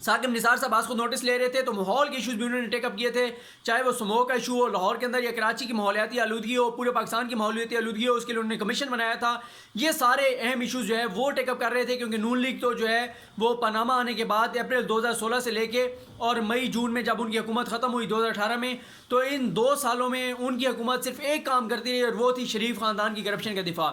ثاقب نثار صاحب آج کو نوٹس لے رہے تھے تو ماحول کے ایشوز بھی انہوں نے ٹیک اپ کیے تھے، چاہے وہ سموک کا ایشو ہو لاہور کے اندر یا کراچی کی ماحولیاتی آلودگی ہو، پورے پاکستان کی ماحولیاتی آلودگی ہو، اس کے لیے انہوں نے کمیشن بنایا تھا. یہ سارے اہم ایشوز جو ہے وہ ٹیک اپ کر رہے تھے، کیونکہ نون لیگ تو جو ہے وہ پاناما آنے کے بعد اپریل 2016 سے لے کے اور مئی جون میں جب ان کی حکومت ختم ہوئی 2018 میں، تو ان 2 سالوں میں ان کی حکومت صرف ایک کام کرتی رہی اور وہ تھی شریف خاندان کی کرپشن کا دفاع.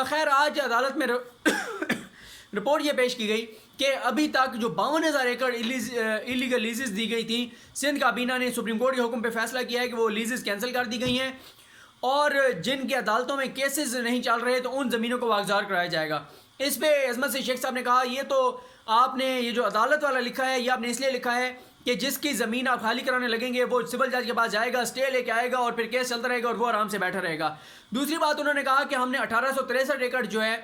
خیر آج عدالت میں رپورٹ یہ پیش کی گئی کہ ابھی تک جو 52,000 ایکڑ ایلیگل لیزز دی گئی تھیں، سندھ کابینہ نے سپریم کورٹ کے حکم پہ فیصلہ کیا ہے کہ وہ لیزز کینسل کر دی گئی ہیں، اور جن کی عدالتوں میں کیسز نہیں چل رہے تو ان زمینوں کو واگزار کرایا جائے گا. اس پہ عظمت سے شیخ صاحب نے کہا یہ تو آپ نے یہ جو عدالت والا لکھا ہے یہ آپ نے اس لیے لکھا ہے کہ جس کی زمین آپ خالی کرانے لگیں گے وہ سول جج کے پاس جائے گا، اسٹے لے کے آئے گا اور پھر کیس چلتا رہے گا اور وہ آرام سے بیٹھا رہے گا. دوسری بات انہوں نے کہا کہ ہم نے 1863 ایکڑ جو ہے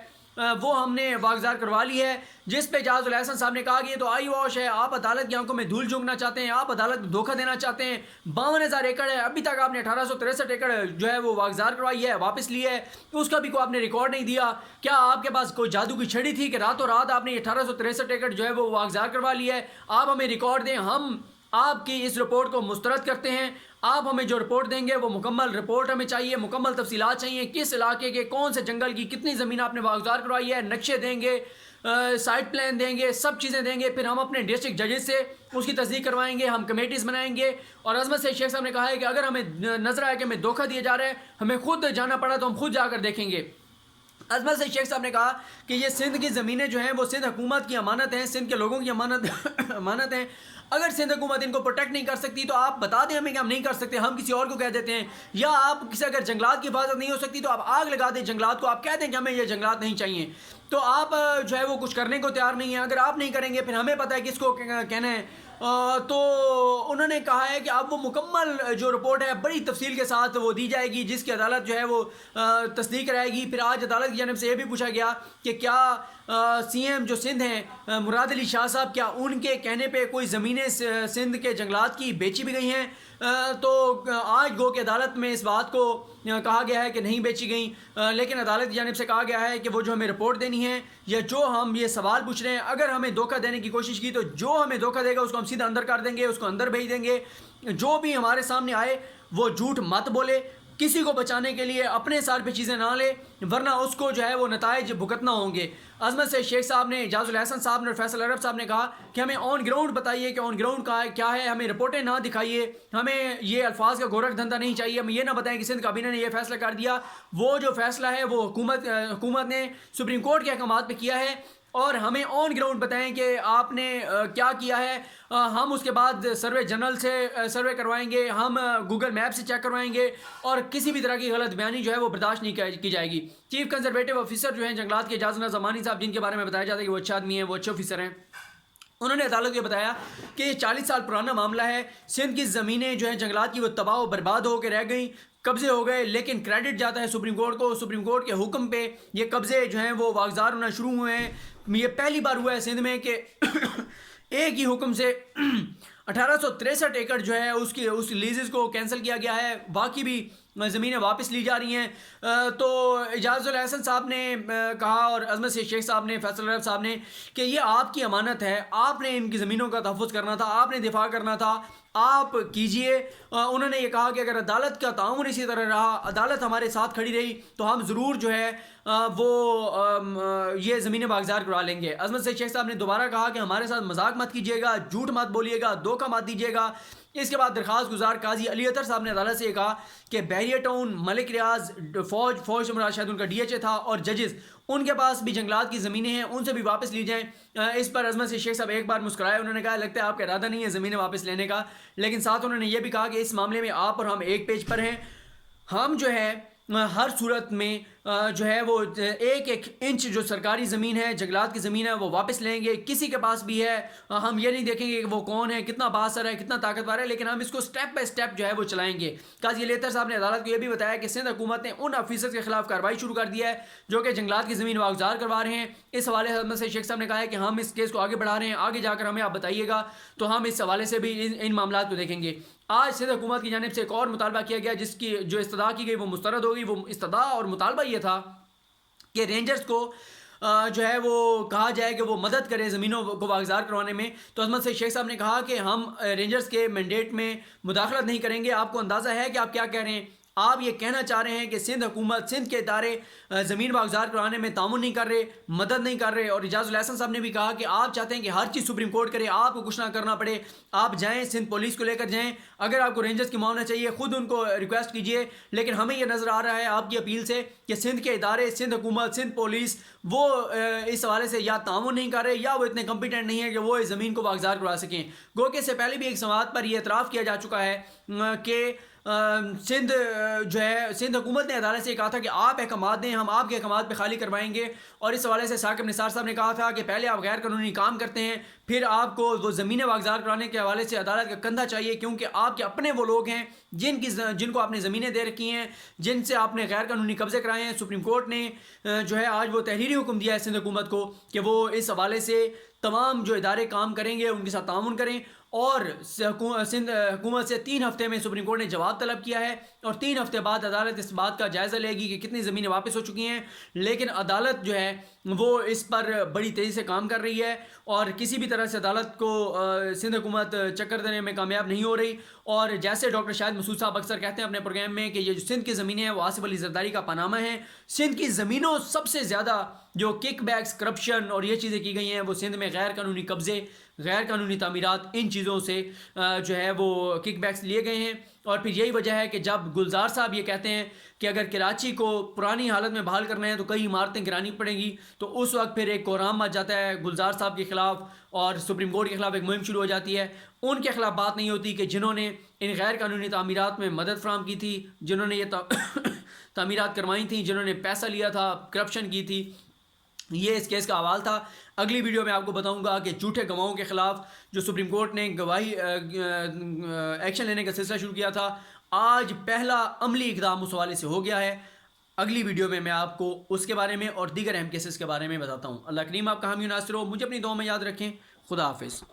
وہ ہم نے واگزار کروا لی ہے، جس پہ اعجاز الحسن صاحب نے کہا کہ یہ تو آئی واش ہے، آپ عدالت کی آنکھوں میں دھول جھونکنا چاہتے ہیں، آپ عدالت میں دھوکہ دینا چاہتے ہیں. 52,000 ایکڑ ہے، ابھی تک آپ نے 1863 ایکڑ جو ہے وہ واگزار کروائی ہے، واپس لی ہے، اس کا بھی کوئی آپ نے ریکارڈ نہیں دیا. کیا آپ کے پاس کوئی جادو کی چھڑی تھی کہ راتوں رات آپ نے 1863 ایکڑ جو ہے وہ واگزار کروا لی ہے؟ آپ ہمیں ریکارڈ دیں، ہم آپ کی اس رپورٹ کو مسترد کرتے ہیں. آپ ہمیں جو رپورٹ دیں گے وہ مکمل رپورٹ ہمیں چاہیے، مکمل تفصیلات چاہیے، کس علاقے کے کون سے جنگل کی کتنی زمین آپ نے واگزار کروائی ہے، نقشے دیں گے، سائٹ پلان دیں گے، سب چیزیں دیں گے. پھر ہم اپنے ڈسٹرکٹ ججز سے اس کی تصدیق کروائیں گے، ہم کمیٹیز بنائیں گے. اور عظمت سے شیخ صاحب نے کہا ہے کہ اگر ہمیں نظر آئے کہ ہمیں دھوکہ دیا جا رہا ہے، ہمیں خود جانا پڑا تو ہم خود جا کر دیکھیں گے. عظمت سے شیخ صاحب نے کہا کہ یہ سندھ کی زمینیں جو ہیں وہ سندھ حکومت کی امانت ہیں، سندھ کے لوگوں کی امانت ہیں. اگر سندھ حکومت ان کو پروٹیکٹ نہیں کر سکتی تو آپ بتا دیں ہمیں کہ ہم نہیں کر سکتے، ہم کسی اور کو کہہ دیتے ہیں. یا آپ کسی اگر جنگلات کی حفاظت نہیں ہو سکتی تو آپ آگ لگا دیں جنگلات کو، آپ کہہ دیں کہ ہمیں یہ جنگلات نہیں چاہیے. تو آپ جو ہے وہ کچھ کرنے کو تیار نہیں ہیں. اگر آپ نہیں کریں گے پھر ہمیں پتہ ہے کس کو کہنا ہے. تو انہوں نے کہا ہے کہ اب وہ مکمل جو رپورٹ ہے بڑی تفصیل کے ساتھ وہ دی جائے گی، جس کی عدالت جو ہے وہ تصدیق کرائے گی. پھر آج عدالت کی جانب سے یہ بھی پوچھا گیا کہ کیا سی ایم جو سندھ ہیں مراد علی شاہ صاحب، کیا ان کے کہنے پہ کوئی زمینیں سندھ کے جنگلات کی بیچی بھی گئی ہیں؟ تو آج گو کہ عدالت میں اس بات کو کہا گیا ہے کہ نہیں بیچی گئیں، لیکن عدالت کی جانب سے کہا گیا ہے کہ وہ جو ہمیں رپورٹ دینی ہے یا جو ہم یہ سوال پوچھ رہے ہیں، اگر ہمیں دھوکہ دینے کی کوشش کی تو جو ہمیں دھوکہ دے گا اس کو ہم سیدھا اندر کر دیں گے، اس کو اندر بھیج دیں گے. جو بھی ہمارے سامنے آئے وہ جھوٹ مت بولے، کسی کو بچانے کے لیے اپنے سار پہ چیزیں نہ لے، ورنہ اس کو جو ہے وہ نتائج بھگتنا ہوں گے. عظمت سے شیخ صاحب نے، اعجاز الحسن صاحب نے اور فیصل عرب صاحب نے کہا کہ ہمیں آن گراؤنڈ بتائیے کہ آن گراؤنڈ کیا ہے، ہمیں رپورٹیں نہ دکھائیے، ہمیں یہ الفاظ کا گورکھ دھندا نہیں چاہیے. ہمیں یہ نہ بتائیں کہ سندھ کابینہ نے یہ فیصلہ کر دیا. وہ جو فیصلہ ہے وہ حکومت نے سپریم کورٹ کے احکامات پہ کیا ہے، اور ہمیں آن گراؤنڈ بتائیں کہ آپ نے کیا کیا ہے. ہم اس کے بعد سروے جنرل سے سروے کروائیں گے، ہم گوگل میپ سے چیک کروائیں گے، اور کسی بھی طرح کی غلط بیانی جو ہے وہ برداشت نہیں کی جائے گی. چیف کنزرویٹو آفیسر جو ہیں جنگلات کے اعجاز اللہ زمانی صاحب، جن کے بارے میں بتایا جاتا ہے کہ وہ اچھے آدمی ہیں، وہ اچھے آفیسر ہیں، انہوں نے عدالت کو بتایا کہ یہ 40 سال پرانا معاملہ ہے. سندھ کی زمینیں جو ہیں جنگلات کی وہ تباہ و برباد ہو کے رہ گئیں، قبضے ہو گئے، لیکن کریڈٹ جاتا ہے سپریم کورٹ کو. سپریم کورٹ کے حکم پہ یہ قبضے جو ہیں وہ واگزار ہونا شروع ہوئے ہیں. یہ پہلی بار ہوا ہے سندھ میں کہ ایک ہی حکم سے 1863 ایکڑ جو ہے اس لیزز کو کینسل کیا گیا ہے، باقی بھی زمینیں واپس لی جا رہی ہیں. تو اعجاز الحسن صاحب نے کہا اور عظمت سے شیخ صاحب نے، فیصل عرب صاحب نے، کہ یہ آپ کی امانت ہے، آپ نے ان کی زمینوں کا تحفظ کرنا تھا، آپ نے دفاع کرنا تھا، آپ کیجئے. انہوں نے یہ کہا کہ اگر عدالت کا تعاون اسی طرح رہا، عدالت ہمارے ساتھ کھڑی رہی تو ہم ضرور جو ہے وہ یہ زمینیں واگزار کروا لیں گے. عظمت سے شیخ صاحب نے دوبارہ کہا کہ ہمارے ساتھ مذاق مت کیجیے گا، جھوٹ مت بولیے گا، دھوکہ مت دیجیے گا. اس کے بعد درخواست گزار قاضی علی اطہر صاحب نے عدالت سے یہ کہا کہ بحریہ ٹاؤن، ملک ریاض، فوج سے مراد شاید ان کا ڈی ایچ اے تھا، اور ججز، ان کے پاس بھی جنگلات کی زمینیں ہیں، ان سے بھی واپس لی جائیں. اس پر عظمت سے شیخ صاحب ایک بار مسکرائے، انہوں نے کہا لگتا ہے آپ کا ارادہ نہیں ہے زمینیں واپس لینے کا. لیکن ساتھ انہوں نے یہ بھی کہا کہ اس معاملے میں آپ اور ہم ایک پیج پر ہیں، ہم جو ہے ہر صورت میں جو ہے وہ ایک انچ جو سرکاری زمین ہے، جنگلات کی زمین ہے، وہ واپس لیں گے. کسی کے پاس بھی ہے، ہم یہ نہیں دیکھیں گے کہ وہ کون ہے، کتنا بااثر ہے، کتنا طاقتور ہے، لیکن ہم اس کو سٹیپ بائی سٹیپ جو ہے وہ چلائیں گے. قاضی علی اطہر صاحب نے عدالت کو یہ بھی بتایا کہ سندھ حکومت نے ان آفیسرز کے خلاف کارروائی شروع کر دی ہے جو کہ جنگلات کی زمین واگزار کروا رہے ہیں. اس حوالے سے عظمت سے شیخ صاحب نے کہا ہے کہ ہم اس کیس کو آگے بڑھا رہے ہیں، آگے جا کر ہمیں آپ بتائیے گا تو ہم اس حوالے سے بھی ان معاملات کو دیکھیں گے. آج سندھ حکومت کی جانب سے ایک اور مطالبہ کیا گیا جس کی جو استدعا کی گئی وہ مسترد ہوگی. وہ استدعا اور مطالبہ یہ تھا کہ رینجرز کو جو ہے وہ کہا جائے کہ وہ مدد کرے زمینوں کو واگزار کروانے میں، تو عظمت سے شیخ صاحب نے کہا کہ ہم رینجرز کے مینڈیٹ میں مداخلت نہیں کریں گے۔ آپ کو اندازہ ہے کہ آپ کیا کہہ رہے ہیں؟ آپ یہ کہنا چاہ رہے ہیں کہ سندھ حکومت، سندھ کے ادارے زمین واگزار کرانے میں تعاون نہیں کر رہے، مدد نہیں کر رہے۔ اور اعجاز الاحسن صاحب نے بھی کہا کہ آپ چاہتے ہیں کہ ہر چیز سپریم کورٹ کرے، آپ کو کچھ نہ کرنا پڑے، آپ جائیں سندھ پولیس کو لے کر جائیں، اگر آپ کو رینجرز کی معاونت چاہیے خود ان کو ریکویسٹ کیجئے۔ لیکن ہمیں یہ نظر آ رہا ہے آپ کی اپیل سے کہ سندھ کے ادارے، سندھ حکومت، سندھ پولیس وہ اس حوالے سے یا تعاون نہیں کر رہے یا وہ اتنے کمپیٹنٹ نہیں ہیں کہ وہ اس زمین کو واگزار کروا سکیں۔ گو کہ اس سے پہلے بھی ایک سماعت پر یہ اعتراف کیا جا چکا ہے کہ سندھ جو ہے سندھ حکومت نے عدالت سے کہا تھا کہ آپ احکامات دیں، ہم آپ کے احکامات پہ خالی کروائیں گے۔ اور اس حوالے سے ثاقب نثار صاحب نے کہا تھا کہ پہلے آپ غیر قانونی کام کرتے ہیں، پھر آپ کو وہ زمینیں واگزار کرانے کے حوالے سے عدالت کا کندھا چاہیے، کیونکہ آپ کے اپنے وہ لوگ ہیں جن کو آپ نے زمینیں دے رکھی ہیں، جن سے آپ نے غیر قانونی قبضے کرائے ہیں۔ سپریم کورٹ نے جو ہے آج وہ تحریری حکم دیا ہے سندھ حکومت کو کہ وہ اس حوالے سے تمام جو ادارے کام کریں گے ان کے ساتھ تعاون کریں، اور سندھ حکومت سے 3 ہفتے میں سپریم کورٹ نے جواب طلب کیا ہے، اور 3 ہفتے بعد عدالت اس بات کا جائزہ لے گی کہ کتنی زمینیں واپس ہو چکی ہیں۔ لیکن عدالت جو ہے وہ اس پر بڑی تیزی سے کام کر رہی ہے، اور کسی بھی طرح سے عدالت کو سندھ حکومت چکر دینے میں کامیاب نہیں ہو رہی۔ اور جیسے ڈاکٹر شاہد مسعود صاحب اکثر کہتے ہیں اپنے پروگرام میں کہ یہ جو سندھ کی زمینیں ہیں وہ آصف علی زرداری کا پانامہ ہیں۔ سندھ کی زمینوں سب سے زیادہ جو کک بیکس، کرپشن اور یہ چیزیں کی گئی ہیں وہ سندھ میں غیر قانونی قبضے، غیر قانونی تعمیرات، ان چیزوں سے جو ہے وہ کک بیکس لیے گئے ہیں۔ اور پھر یہی وجہ ہے کہ جب گلزار صاحب یہ کہتے ہیں کہ اگر کراچی کو پرانی حالت میں بحال کرنا ہے تو کئی عمارتیں گرانی پڑیں گی، تو اس وقت پھر ایک کوہرام مچ جاتا ہے گلزار صاحب کے خلاف، اور سپریم کورٹ کے خلاف ایک مہم شروع ہو جاتی ہے۔ ان کے خلاف بات نہیں ہوتی کہ جنہوں نے ان غیر قانونی تعمیرات میں مدد فراہم کی تھی، جنہوں نے یہ تعمیرات کروائی تھیں، جنہوں نے پیسہ لیا تھا، کرپشن کی تھی۔ یہ اس کیس کا حوال تھا۔ اگلی ویڈیو میں آپ کو بتاؤں گا کہ جھوٹے گواہوں کے خلاف جو سپریم کورٹ نے گواہی ایکشن لینے کا سلسلہ شروع کیا تھا، آج پہلا عملی اقدام اس حوالے سے ہو گیا ہے۔ اگلی ویڈیو میں آپ کو اس کے بارے میں اور دیگر اہم کیسز کے بارے میں بتاتا ہوں۔ اللہ کریم آپ کا حامی و ناصر ہو، مجھے اپنی دعاؤں میں یاد رکھیں۔ خدا حافظ۔